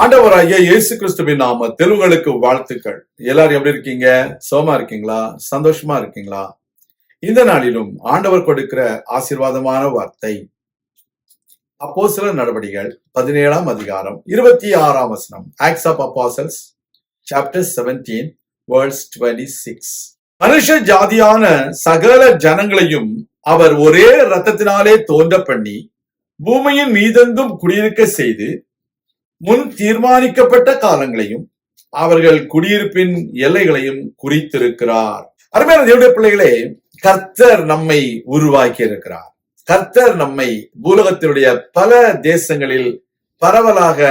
ஆண்டவராகிய இயேசு கிறிஸ்துவின் நாமத்தில் உங்களுக்கு வாழ்த்துக்கள். எல்லாரும் எப்படி இருக்கீங்க? சோமா இருக்கீங்களா? சந்தோஷமா இருக்கீங்களா? இந்த நாளிலும் ஆண்டவர் கொடுக்கிற ஆசீர்வாதமான வார்த்தை அப்போஸ்தலர் நடவடிக்கைகள் 17ஆம் அதிகாரம் 26ஆம் வசனம். Acts of Apostles chapter 17 verse 26. மனுஷ ஜாதியான சகல ஜனங்களையும் அவர் ஒரே இரத்தத்தினாலே தோன்ற பண்ணி பூமியின் மீதெங்கும் குடியிருக்க செய்து முன் தீர்மானிக்கப்பட்ட காலங்களையும் அவர்கள் குடியிருப்பின் எல்லைகளையும் குறித்திருக்கிறார். அருமையான தேவனுடைய பிள்ளைகளே, கர்த்தர் நம்மை உருவாக்கி இருக்கிறார். கர்த்தர் நம்மை பூலகத்தினுடைய பல தேசங்களில் பரவலாக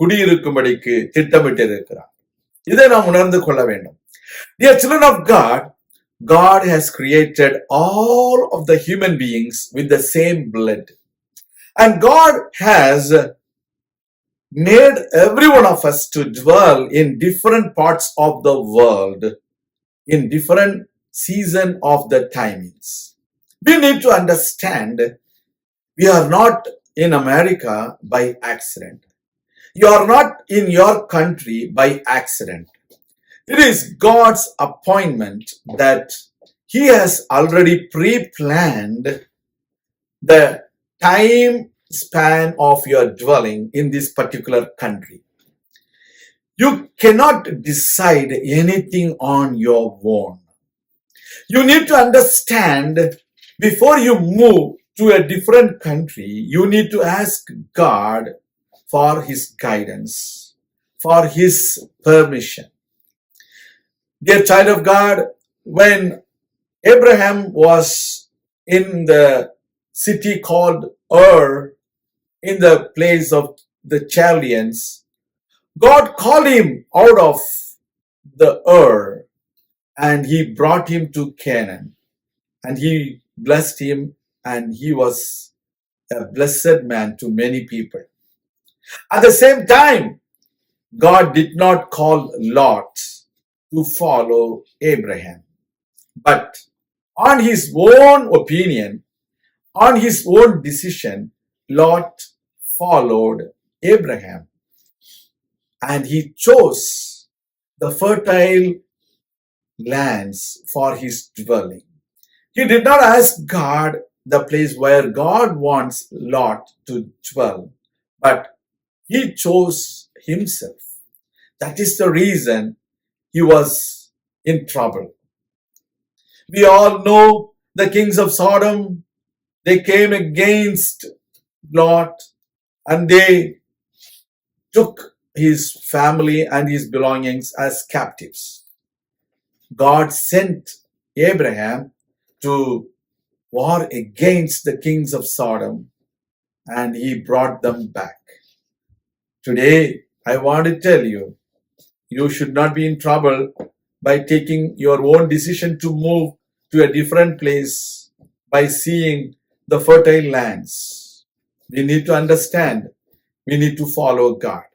குடியிருக்கும்படிக்கு திட்டமிட்டு இருக்கிறார். இதை நாம் உணர்ந்து கொள்ள வேண்டும். Dear children of God, God has created all of the human beings with the same blood. And God has made every one of us to dwell in different parts of the world, in different season of the timings. We need to understand we are not in America by accident. You are not in your country by accident. It is God's appointment that He has already pre-planned the time span of your dwelling in this particular country. You cannot decide anything on your own. You need to understand before you move to a different country, you need to ask God for His guidance, for His permission. Dear child of God, when Abraham was in the city called Ur, in the place of the Chaldeans, God called him out of the Ur and He brought him to Canaan, and He blessed him, and he was a blessed man to many people. At the same time, God did not call Lot to follow Abraham, but on his own opinion, on his own decision, Lot followed Abraham, and he chose the fertile lands for his dwelling. He did not ask God the place where God wants Lot to dwell, but he chose himself. That is the reason he was in trouble. We all know the kings of Sodom. They came against Lot and they took his family and his belongings as captives. God sent Abraham to war against the kings of Sodom, and he brought them back. Today, I want to tell you, you should not be in trouble by taking your own decision to move to a different place by seeing the fertile lands. We need to understand, we need to follow God.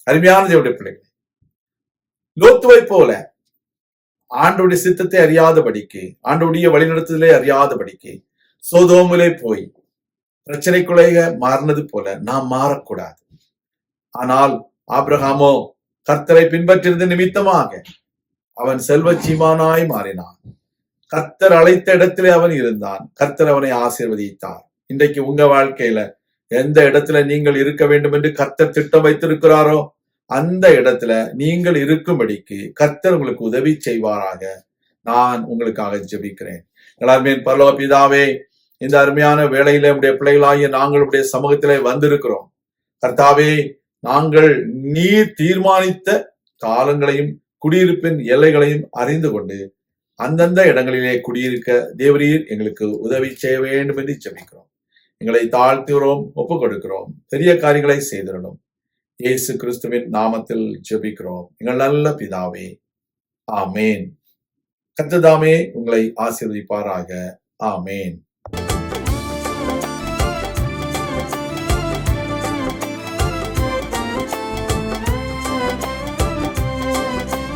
அருமையான தேவனுடைய பிள்ளைகளே, லோத்துவை போல ஆண்டவருடைய சித்தத்தை அறியாதபடிக்கு, ஆண்டவருடைய வழிநடத்துதலை அறியாதபடிக்கு சோதோமிலே போய் பிரச்சனைக்குள்ளாக மாறினது போல நாம் மாறக்கூடாது. ஆனால் ஆபிரகாமோ கர்த்தரை பின்பற்றியது நிமித்தமாக அவன் செல்வச்சீமானாய் மாறினான். கர்த்தர் அழைத்த இடத்திலே அவன் இருந்தான். கர்த்தர் அவனை ஆசீர்வதித்தார். இன்றைக்கு உங்க வாழ்க்கையில எந்த இடத்துல நீங்கள் இருக்க வேண்டும் என்று கர்த்தர் திட்டம் வைத்திருக்கிறாரோ அந்த இடத்துல நீங்கள் இருக்கும்படிக்கு கர்த்தர் உங்களுக்கு உதவி செய்வாராக. நான் உங்களுக்காக ஜெபிக்கிறேன். எல்லாருமே பரலோக பிதாவே, இந்த அருமையான வேளையில உடைய பிள்ளைகளாகிய நாங்களுடைய சமூகத்திலே வந்திருக்கிறோம். கர்த்தாவே, நாங்கள் நீர் தீர்மானித்த காலங்களையும் குடியிருப்பின் எல்லைகளையும் அறிந்து கொண்டு அந்தந்த இடங்களிலே குடியிருக்க தேவரீர் எங்களுக்கு உதவி செய்ய வேண்டும் என்று ஜெபிக்கிறோம். எங்களை தாழ்த்துகிறோம், ஒப்புக் கொடுக்கிறோம். பெரிய காரியங்களை செய்திடணும். இயேசு கிறிஸ்துவின் நாமத்தில் ஜெபிக்கிறோம் எங்கள் நல்ல பிதாவே, ஆமேன். கர்த்தர் தாமே உங்களை ஆசீர்வதிப்பாராக. ஆமேன்.